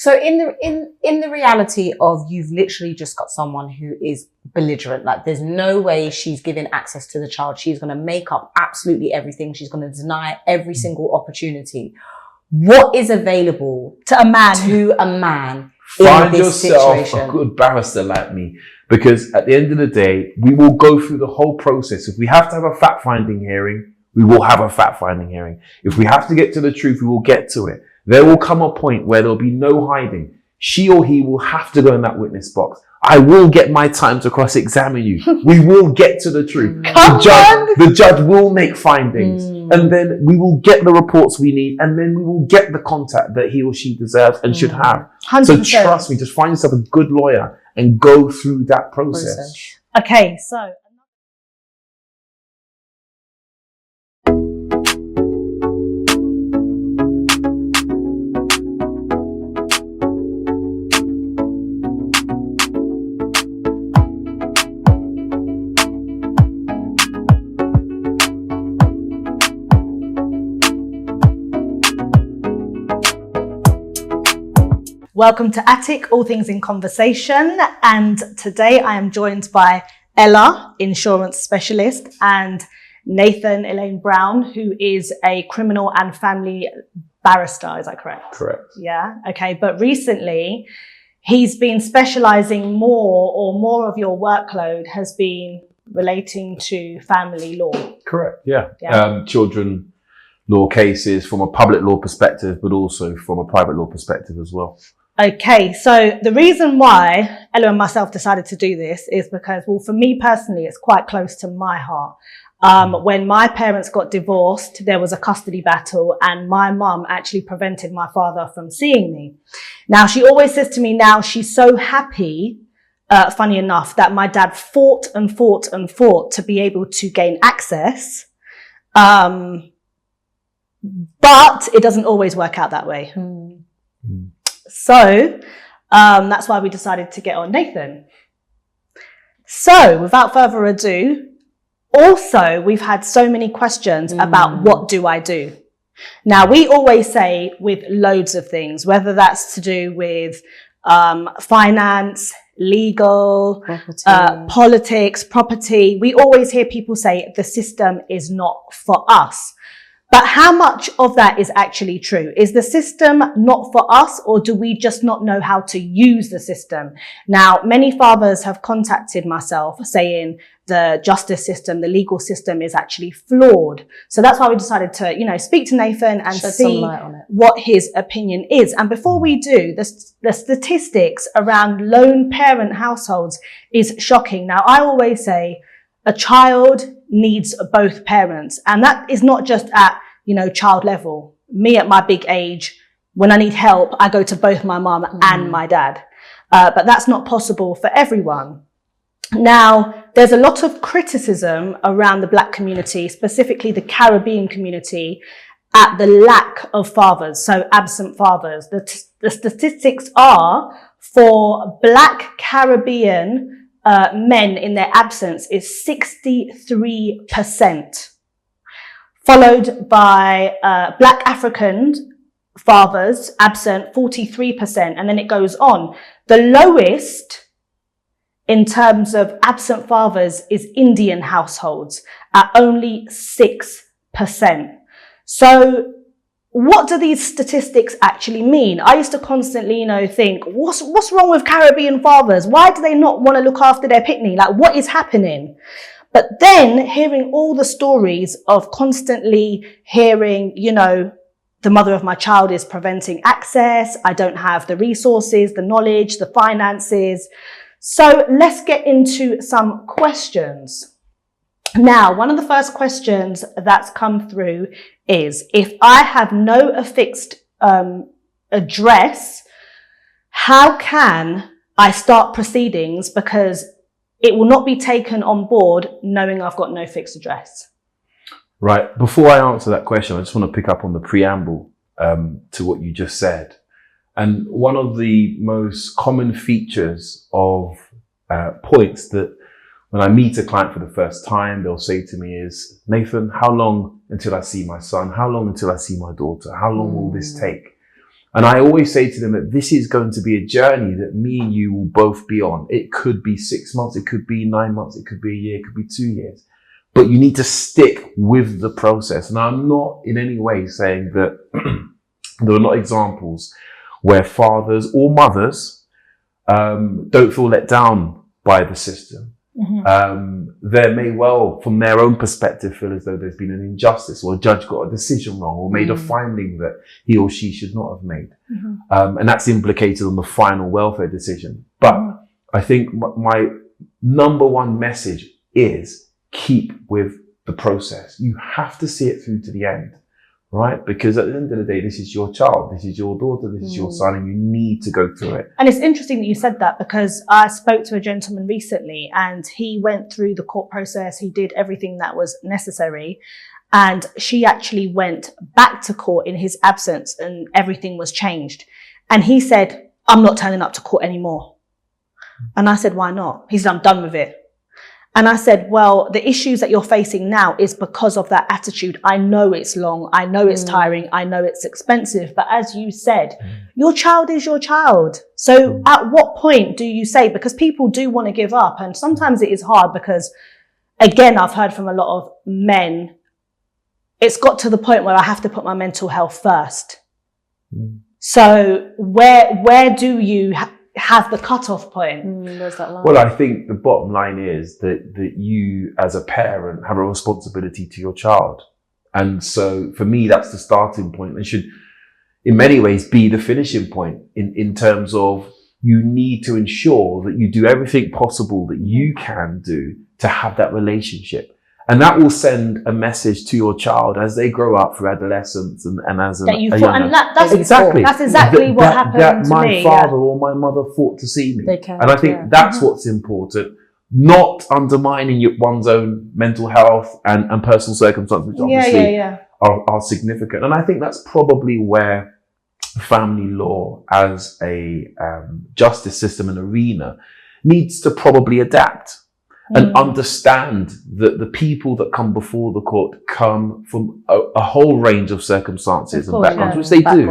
So in the reality of you've literally just got someone who is belligerent, like there's no way she's giving access to the child. She's going to make up absolutely everything. She's going to deny every single opportunity. What is available to a man in Find this yourself situation? a good barrister like me, because at the end of the day, we will go through the whole process. If we have to have a fact-finding hearing, we will have a fact-finding hearing. If we have to get to the truth, we will get to it. There will come a point where there'll be no hiding. She or he will have to go in that witness box. I will get my time to cross-examine you. We will get to the truth. The judge will make findings, and then we will get the reports we need, and then we will get the contact that he or she deserves and should have. 100%. So trust me, just find yourself a good lawyer and go through that process. Okay, so welcome to Attic, All Things in Conversation. And today I am joined by Ella, insurance specialist, and Nathan Elaine Brown, who is a criminal and family barrister. Is that correct? Correct. Yeah. Okay. But recently he's been specializing more of your workload has been relating to family law. Correct. Yeah. Children law cases from a public law perspective, but also from a private law perspective as well. Okay, so the reason why Ella and myself decided to do this is because, well, for me personally, it's quite close to my heart. When my parents got divorced, there was a custody battle, and my mum actually prevented my father from seeing me. Now, she always says to me now, she's so happy, funny enough, that my dad fought to be able to gain access. But it doesn't always work out that way. So that's why we decided to get on Nathan. So without further ado, also we've had so many questions about what do I do? Now we always say with loads of things, whether that's to do with finance, legal, politics, property, we always hear people say the system is not for us. But how much of that is actually true? Is the system not for us, or do we just not know how to use the system? Now, many fathers have contacted myself saying the justice system, the legal system is actually flawed. So that's why we decided to, speak to Nathan and see what his opinion is. And before we do, the statistics around lone parent households is shocking. Now, I always say, a child needs both parents, and that is not just at, child level. Me at my big age, when I need help, I go to both my mum and my dad. But that's not possible for everyone. Now, there's a lot of criticism around the Black community, specifically the Caribbean community, at the lack of fathers, so absent fathers. The statistics are for Black Caribbean men in their absence is 63%, followed by Black African fathers absent 43%, and then it goes on. The lowest in terms of absent fathers is Indian households at only 6%. So what do these statistics actually mean? I used to constantly, think, what's wrong with Caribbean fathers? Why do they not want to look after their pitney? Like, what is happening? But then hearing all the stories of constantly hearing, the mother of my child is preventing access. I don't have the resources, the knowledge, the finances. So let's get into some questions. Now, one of the first questions that's come through is, if I have no affixed address, how can I start proceedings? Because it will not be taken on board knowing I've got no fixed address. Right. Before I answer that question, I just want to pick up on the preamble to what you just said. And one of the most common features of points that when I meet a client for the first time, they'll say to me is, Nathan, how long until I see my son? How long until I see my daughter? How long will this take? And I always say to them that this is going to be a journey that me and you will both be on. It could be 6 months, it could be 9 months, it could be a year, it could be 2 years. But you need to stick with the process. And I'm not in any way saying that there are not examples where fathers or mothers don't feel let down by the system. They may well, from their own perspective, feel as though there's been an injustice, or a judge got a decision wrong, or made a finding that he or she should not have made. And that's implicated on the final welfare decision. But I think my number one message is keep with the process. You have to see it through to the end, right? Because at the end of the day, this is your child, this is your daughter, this is your son, and you need to go through it. And it's interesting that you said that, because I spoke to a gentleman recently and he went through the court process. He did everything that was necessary. And she actually went back to court in his absence and everything was changed. And he said, I'm not turning up to court anymore. And I said, why not? He said, I'm done with it. And I said, well, the issues that you're facing now is because of that attitude. I know it's long. I know it's tiring. I know it's expensive. But as you said, your child is your child. So at what point do you say, because people do want to give up, and sometimes it is hard because, again, I've heard from a lot of men, it's got to the point where I have to put my mental health first. So where do you have the cutoff point? Where's that line? Well, I think the bottom line is that you as a parent have a responsibility to your child. And so for me, that's the starting point. And should in many ways be the finishing point in terms of you need to ensure that you do everything possible that you can do to have that relationship. And that will send a message to your child as they grow up through adolescence and as a young man. And that's exactly what happened that to my me. father or my mother fought to see me. They care, and I think that's what's important, not undermining one's own mental health and personal circumstances, which obviously are significant. And I think that's probably where family law as a justice system and arena needs to probably adapt. And understand that the people that come before the court come from a whole range of circumstances and backgrounds, which they do.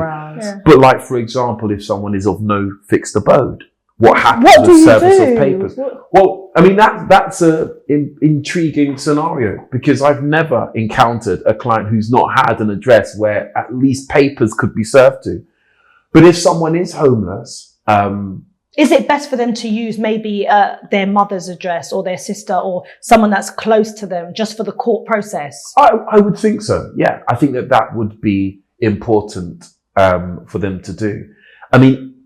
But like, for example, if someone is of no fixed abode, what happens with service of papers? Well, I mean, that's an intriguing scenario, because I've never encountered a client who's not had an address where at least papers could be served to. But if someone is homeless, is it best for them to use maybe their mother's address or their sister or someone that's close to them just for the court process? I would think so. Yeah, I think that would be important for them to do. I mean,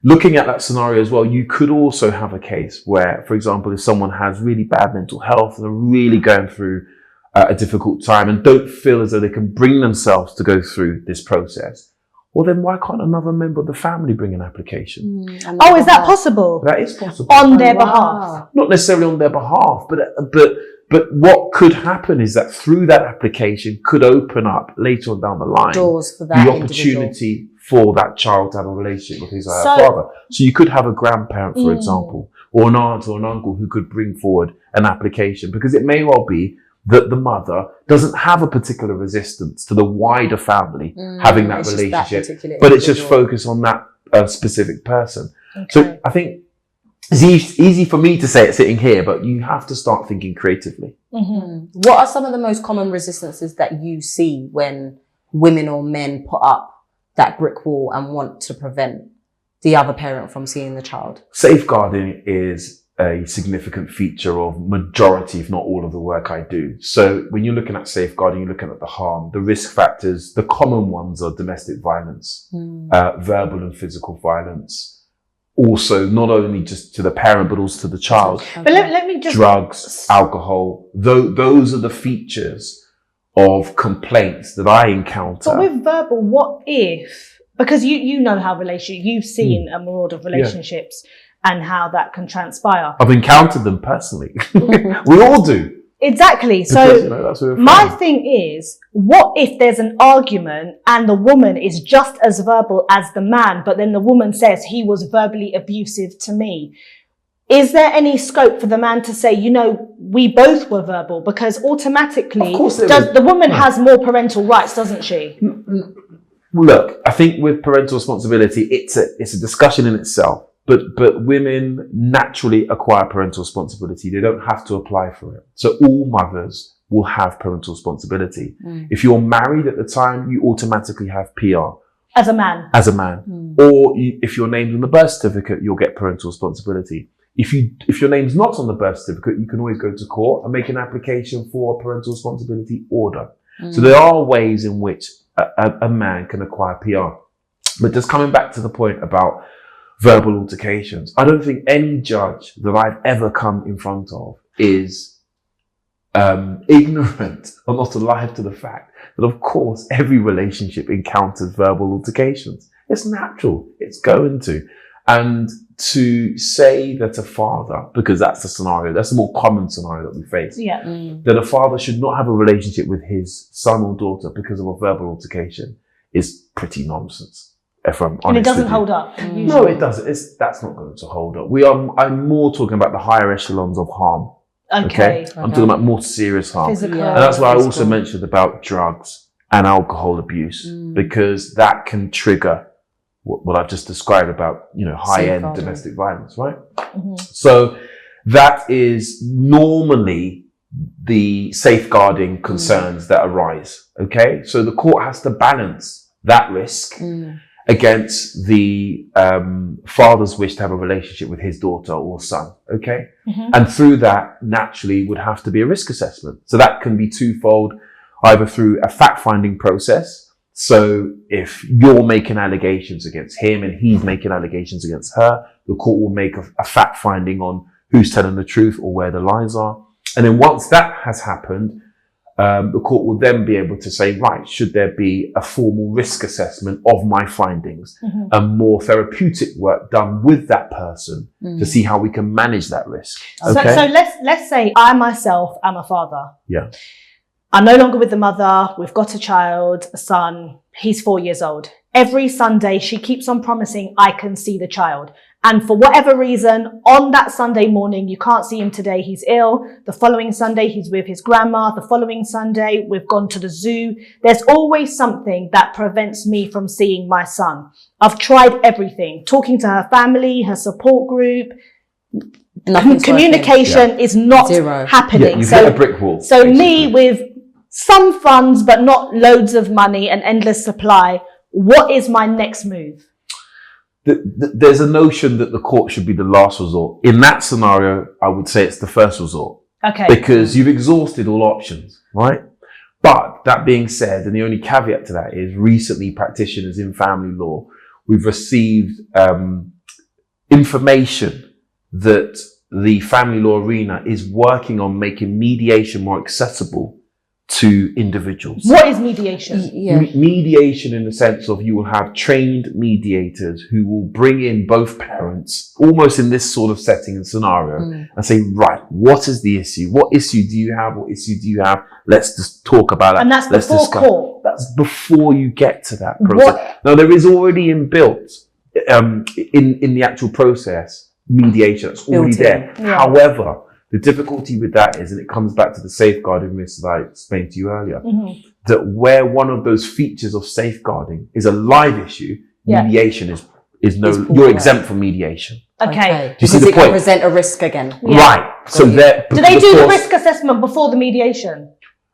looking at that scenario as well, you could also have a case where, for example, if someone has really bad mental health and are really going through a difficult time and don't feel as though they can bring themselves to go through this process, well, then why can't another member of the family bring an application? Oh, is that possible? That is possible. On their behalf? Not necessarily on their behalf, but what could happen is that through that application could open up later on down the line doors for that the opportunity for that child to have a relationship with his or her father. So you could have a grandparent, for example, or an aunt or an uncle who could bring forward an application, because it may well be that the mother doesn't have a particular resistance to the wider family having that relationship, but it's just focused on that specific person. Okay. So I think it's easy for me to say it sitting here, but you have to start thinking creatively. What are some of the most common resistances that you see when women or men put up that brick wall and want to prevent the other parent from seeing the child? Safeguarding is a significant feature of majority, if not all, of the work I do. So when you're looking at safeguarding, you're looking at the harm, the risk factors. The common ones are domestic violence, verbal and physical violence. Also, not only just to the parent, but also to the child. Okay. But let me just... Drugs, alcohol. Those are the features of complaints that I encounter. But with verbal, what if... Because you know how you've seen a myriad of relationships and how that can transpire. I've encountered them personally. We all do. Exactly. Because, so my thing is, what if there's an argument and the woman is just as verbal as the man, but then the woman says he was verbally abusive to me? Is there any scope for the man to say, we both were verbal? Because automatically, the woman has more parental rights, doesn't she? Look, I think with parental responsibility, it's a discussion in itself. But women naturally acquire parental responsibility. They don't have to apply for it. So all mothers will have parental responsibility. If you're married at the time, you automatically have PR. As a man. As a man. Or if your name's on the birth certificate, you'll get parental responsibility. If your name's not on the birth certificate, you can always go to court and make an application for a parental responsibility order. So there are ways in which a man can acquire PR. But just coming back to the point about verbal altercations, I don't think any judge that I've ever come in front of is ignorant or not alive to the fact that, of course, every relationship encounters verbal altercations. It's natural. It's going to. And to say that a father, because that's the scenario, that's the more common scenario that we face, that a father should not have a relationship with his son or daughter because of a verbal altercation is pretty nonsense. If I'm honest, and it doesn't with you. hold up. No, it doesn't. That's not going to hold up. I'm more talking about the higher echelons of harm. Okay. I'm talking about more serious harm. Physical. And that's why I also mentioned about drugs and alcohol abuse, because that can trigger what I've just described about, high-end domestic violence, right? So that is normally the safeguarding concerns that arise, okay? So the court has to balance that risk against the father's wish to have a relationship with his daughter or son, okay? And through that, naturally, would have to be a risk assessment. So that can be twofold, either through a fact-finding process. So if you're making allegations against him and he's making allegations against her, the court will make a fact finding on who's telling the truth or where the lines are. And then once that has happened, the court will then be able to say, right, should there be a formal risk assessment of my findings and more therapeutic work done with that person to see how we can manage that risk. Okay? So let's say I myself am a father. Yeah. I'm no longer with the mother. We've got a child, a son. He's 4 years old. Every Sunday, she keeps on promising I can see the child. And for whatever reason, on that Sunday morning, you can't see him today. He's ill. The following Sunday, he's with his grandma. The following Sunday, we've gone to the zoo. There's always something that prevents me from seeing my son. I've tried everything, talking to her family, her support group. Communication is not happening. Yeah, you've hit a brick wall. So basically. Me with some funds, but not loads of money and endless supply, what is my next move? There's a notion that the court should be the last resort. In that scenario, I would say it's the first resort. Okay. Because you've exhausted all options, right? But that being said, and the only caveat to that is recently practitioners in family law, we've received information that the family law arena is working on making mediation more accessible to individuals. What is mediation? Mediation in the sense of you will have trained mediators who will bring in both parents almost in this sort of setting and scenario and say, right, what is the issue? What issue do you have? What issue do you have? Let's just talk about it. And that's before court. That's before you get to that process. Now, there is already inbuilt in the actual process mediation. It's already there. Yeah. However, the difficulty with that is, and it comes back to the safeguarding risk that I explained to you earlier, that where one of those features of safeguarding is a live issue, mediation is no, you're exempt from mediation. Okay. Do you see the Because it point? can present a risk again. Yeah. Right. So there. Do they do the risk assessment before the mediation?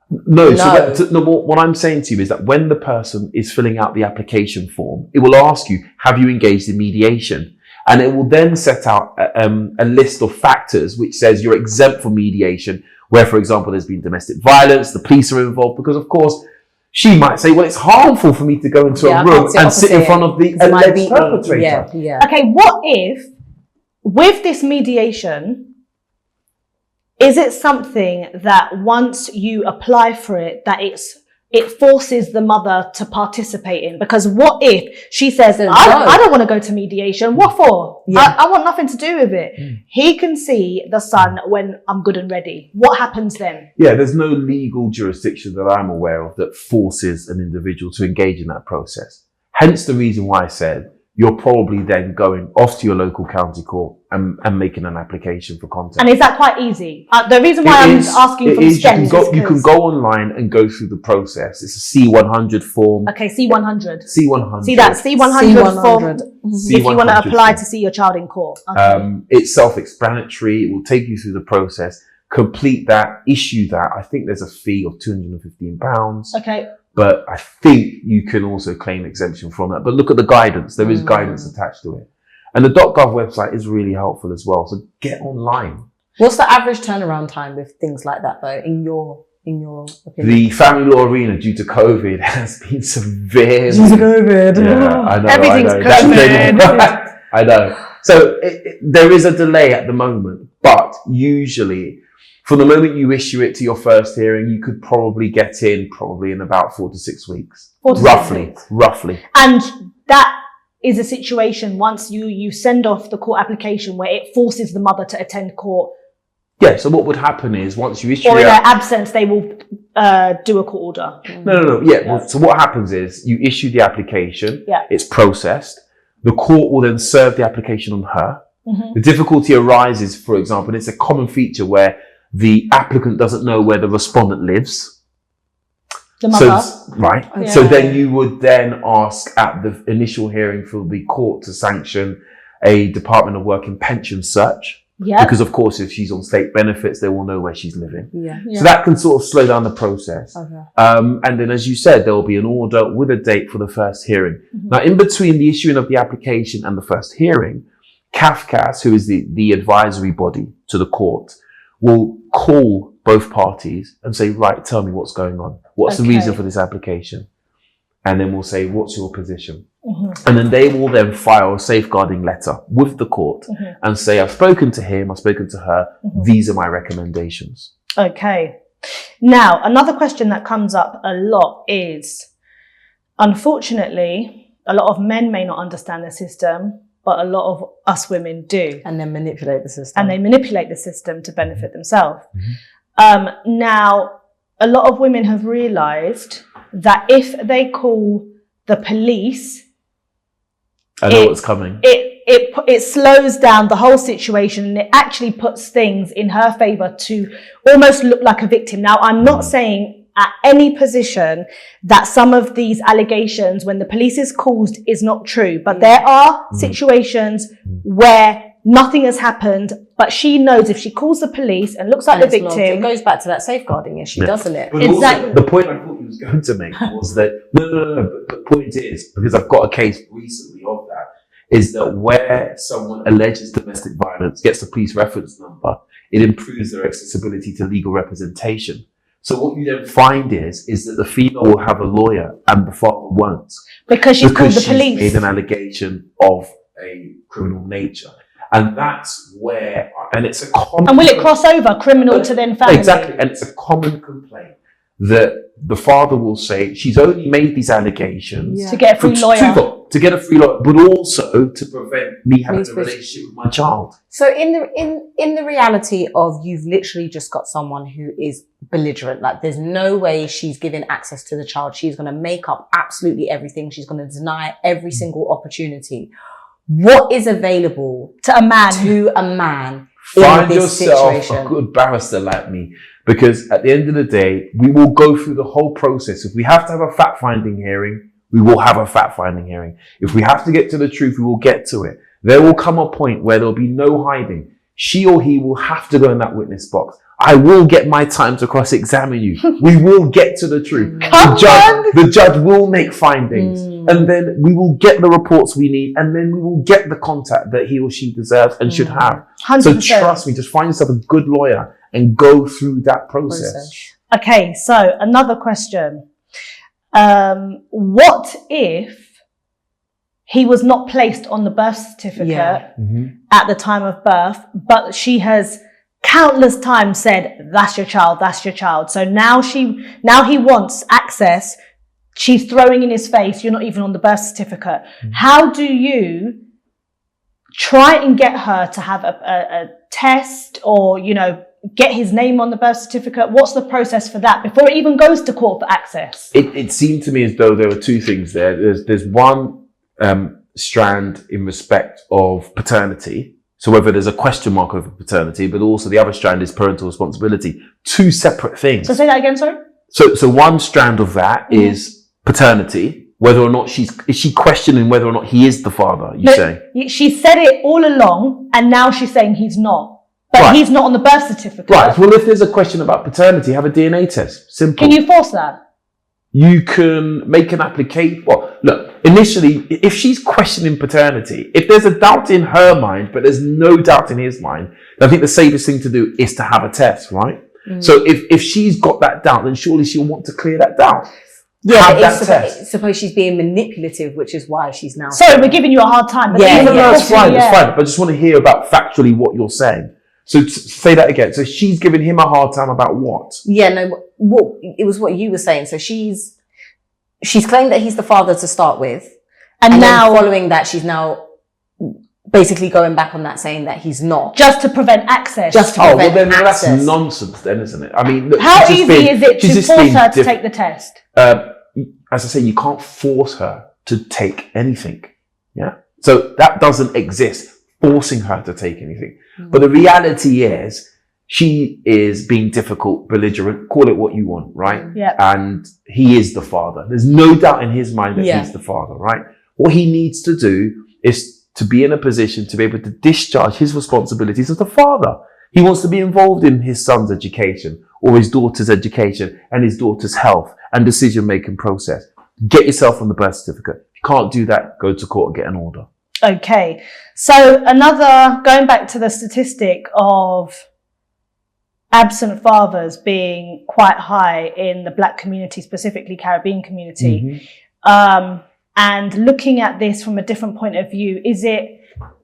No. So what I'm saying to you is that when the person is filling out the application form, it will ask you, have you engaged in mediation? And it will then set out a list of factors which says you're exempt from mediation, where, for example, there's been domestic violence, the police are involved, because, of course, she might say, well, it's harmful for me to go into a room and sit in front of the alleged perpetrator. Yeah. Okay, what if, with this mediation, is it something that once you apply for it, that it forces the mother to participate in? Because what if she says, I don't want to go to mediation. What for? Yeah. I want nothing to do with it. He can see the son when I'm good and ready. What happens then? Yeah, there's no legal jurisdiction that I'm aware of that forces an individual to engage in that process. Hence the reason why I said you're probably then going off to your local county court and making an application for contact. And is that quite easy? The reason why I'm asking from steps is you can go online and go through the process. It's a C100 form. Okay, C100. C100. See that C100 form C100. if you want to apply to see your child in court. Okay. It's self-explanatory. It will take you through the process. Complete that, issue that. I think there's a fee of £215. Okay. But I think you can also claim exemption from that. But look at the guidance. There is guidance attached to it. And the .gov website is really helpful as well. So get online. What's the average turnaround time with things like that, though, in your opinion? The family law arena, due to COVID, has been severe. Due to COVID. Yeah, I know. Everything's COVID. I know. So there is a delay at the moment, but usually, from the moment you issue it to your first hearing, you could probably get in in about 4 to 6 weeks. 4 to 6 weeks. Roughly. And that is a situation once you send off the court application where it forces the mother to attend court. Yeah, so what would happen is once you issue or in their absence, they will do a court order. No. Yeah. Well, so what happens is you issue the application. Yeah. It's processed. The court will then serve the application on her. Mm-hmm. The difficulty arises, for example, and it's a common feature where the applicant doesn't know where the respondent lives. The mother. So, right. Yeah. So then you would then ask at the initial hearing for the court to sanction a Department of Work and Pension search. Yeah. Because of course, if she's on state benefits, they will know where she's living. Yeah. So that can sort of slow down the process. Okay. And then, as you said, there will be an order with a date for the first hearing. Mm-hmm. Now, in between the issuing of the application and the first hearing, CAFCAS, who is the advisory body to the court, will call both parties and say, right, tell me what's going on. What's the reason for this application? And then we'll say, what's your position? Mm-hmm. And then they will then file a safeguarding letter with the court and say, I've spoken to him, I've spoken to her, these are my recommendations. Okay. Now, another question that comes up a lot is, unfortunately, a lot of men may not understand the system, but a lot of us women do. And then manipulate the system. And they manipulate the system to benefit themselves. Now, a lot of women have realised that if they call the police, I know what's coming. It slows down the whole situation, and it actually puts things in her favour to almost look like a victim. Now, I'm not saying at any position that some of these allegations, when the police is called, is not true. But there are situations where nothing has happened, but she knows if she calls the police and looks like the victim. It goes back to that safeguarding issue, doesn't it? But exactly. Also, the point I thought you was going to make was that, no, but the point is, because I've got a case recently of that, is that where someone alleges domestic violence, gets the police reference number, it improves their accessibility to legal representation. So what you then find is that the female will have a lawyer and the father won't. Because she's called the police. Made an allegation of a criminal nature. And that's where, and it's a common... And will it cross over criminal to then family? Exactly. And it's a common complaint that the father will say, she's only made these allegations to get a free lawyer. To get a free lawyer, but also to prevent me having a relationship with my child. So in the reality of you've literally just got someone who is belligerent, like there's no way she's giving access to the child. She's going to make up absolutely everything. She's going to deny every single opportunity. What is available to a man? Find yourself a good barrister like me, because at the end of the day, we will go through the whole process. If we have to have a fact-finding hearing, we will have a fact-finding hearing. If we have to get to the truth, we will get to it. There will come a point where there'll be no hiding. She or he will have to go in that witness box. I will get my time to cross-examine you. We will get to the truth. The judge will make findings. And then we will get the reports we need. And then we will get the contact that he or she deserves and should have. 100%. So trust me, just find yourself a good lawyer and go through that process. Okay, so another question. What if he was not placed on the birth certificate at the time of birth, but she has countless times said, that's your child. So now he wants access. She's throwing in his face, you're not even on the birth certificate. How do you try and get her to have a test or, get his name on the birth certificate? What's the process for that before it even goes to court for access? It seemed to me as though there were two things there. There's one, strand in respect of paternity. So whether there's a question mark over paternity, but also the other strand is parental responsibility. Two separate things. So say that again, sorry? So one strand of that is paternity, whether or not is she questioning whether or not he is the father, say? She said it all along, and now she's saying he's not. But Right. he's not on the birth certificate. Right. Well, if there's a question about paternity, have a DNA test. Simple. Can you force that? You can make an application. Well, look, initially, if she's questioning paternity, if there's a doubt in her mind, but there's no doubt in his mind, I think the safest thing to do is to have a test, right? So if she's got that doubt, then surely she'll want to clear that doubt. Yeah, Have but that suppose she's being manipulative, which is why she's now. Sorry, we're giving you a hard time. But Yeah, No, it's fine, yeah. it's fine. But I just want to hear about factually what you're saying. So say that again. So she's giving him a hard time about what? Yeah, no, it was what you were saying. So she's claimed that he's the father to start with. And now, then following that, she's now basically going back on that, saying that he's not. just to prevent access. Just to Oh, well prevent then access. that's nonsense then, isn't it? I mean, look, How she's just easy been- is it she's to just force been her to diff- take the test? As I say, you can't force her to take anything. Yeah. So that doesn't exist, forcing her to take anything. But the reality is, she is being difficult, belligerent, call it what you want, right? Yeah. And he is the father. There's no doubt in his mind that Yeah. he's the father, right? What he needs to do is to be in a position to be able to discharge his responsibilities as a father. He wants to be involved in his son's education or his daughter's education and his daughter's health and decision-making process. Get yourself on the birth certificate. If you can't do that, go to court and get an order. Okay. So going back to the statistic of absent fathers being quite high in the Black community, specifically Caribbean community, and looking at this from a different point of view,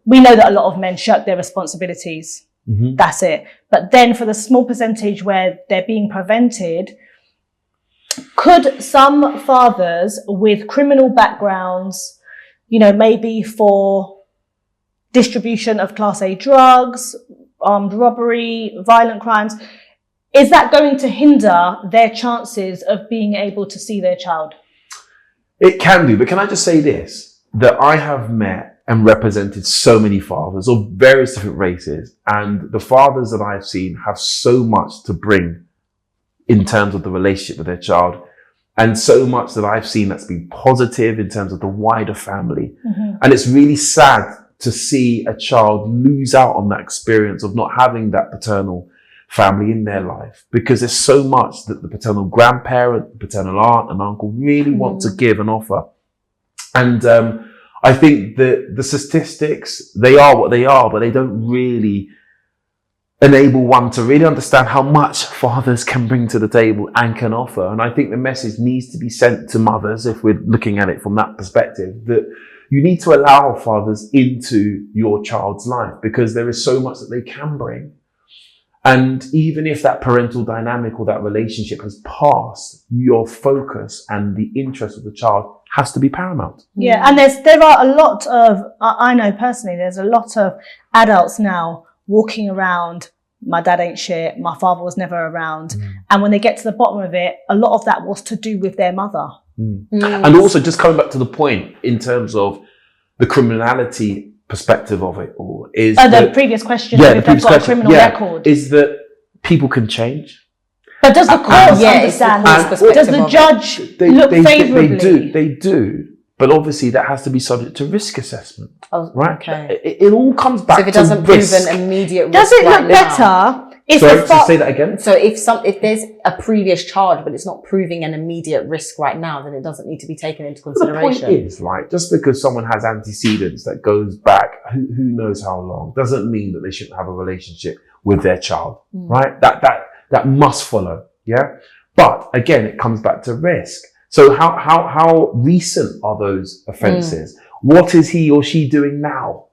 we know that a lot of men shirk their responsibilities. That's it. But then for the small percentage where they're being prevented, could some fathers with criminal backgrounds, maybe for distribution of Class A drugs, armed robbery, violent crimes, is that going to hinder their chances of being able to see their child? It can do, but can I just say this, that I have met and represented so many fathers of various different races, and the fathers that I've seen have so much to bring in terms of the relationship with their child, and so much that I've seen that's been positive in terms of the wider family. And it's really sad to see a child lose out on that experience of not having that paternal family in their life, because there's so much that the paternal grandparent, paternal aunt and uncle really want to give and offer. And I think that the statistics, they are what they are, but they don't really enable one to really understand how much fathers can bring to the table and can offer. And I think the message needs to be sent to mothers, if we're looking at it from that perspective, that you need to allow fathers into your child's life, because there is so much that they can bring. And even if that parental dynamic or that relationship has passed, your focus and the interest of the child has to be paramount. Yeah, and there are a lot of, I know personally, there's a lot of adults now walking around, my dad ain't shit, my father was never around. And when they get to the bottom of it, a lot of that was to do with their mother. And also, just coming back to the point in terms of the criminality perspective of it all, is The previous question, if they've got a criminal record. is that people can change. But does the court understand? Does the judge look favourably? They do. But obviously that has to be subject to risk assessment, right? Okay. It all comes back So if it to doesn't prove risk. an immediate risk Does it right look now, better if Sorry, the to say that again? So if there's a previous charge, but it's not proving an immediate risk right now, then it doesn't need to be taken into The consideration. point is, right, just because someone has antecedents that goes back who knows how long, doesn't mean that they shouldn't have a relationship with their child, right? That must follow, yeah? But again, it comes back to risk. So how recent are those offences? What is he or she doing now?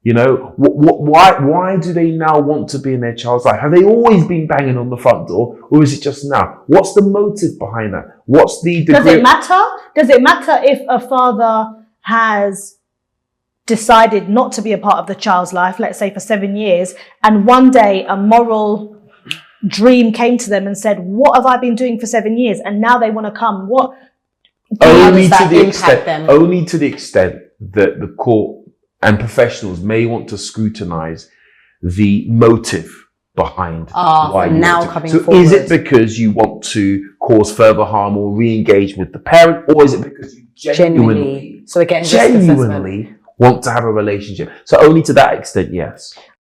Why do they now want to be in their child's life? Have they always been banging on the front door, or is it just now? What's the motive behind that? What's the degree? Does it matter? Does it matter if a father has decided not to be a part of the child's life, let's say for 7 years, and one day a moral dream came to them and said, what have I been doing for 7 years? And now they want to come. Only does that to the impact extent, them? only to the extent that the court and professionals may want to scrutinize the motive behind why you now want to. coming so forward. is it because you want to cause further harm or re-engage with the parent, or is it because you genuinely So again, risk assessment. want to have a relationship? So only to that extent, yes.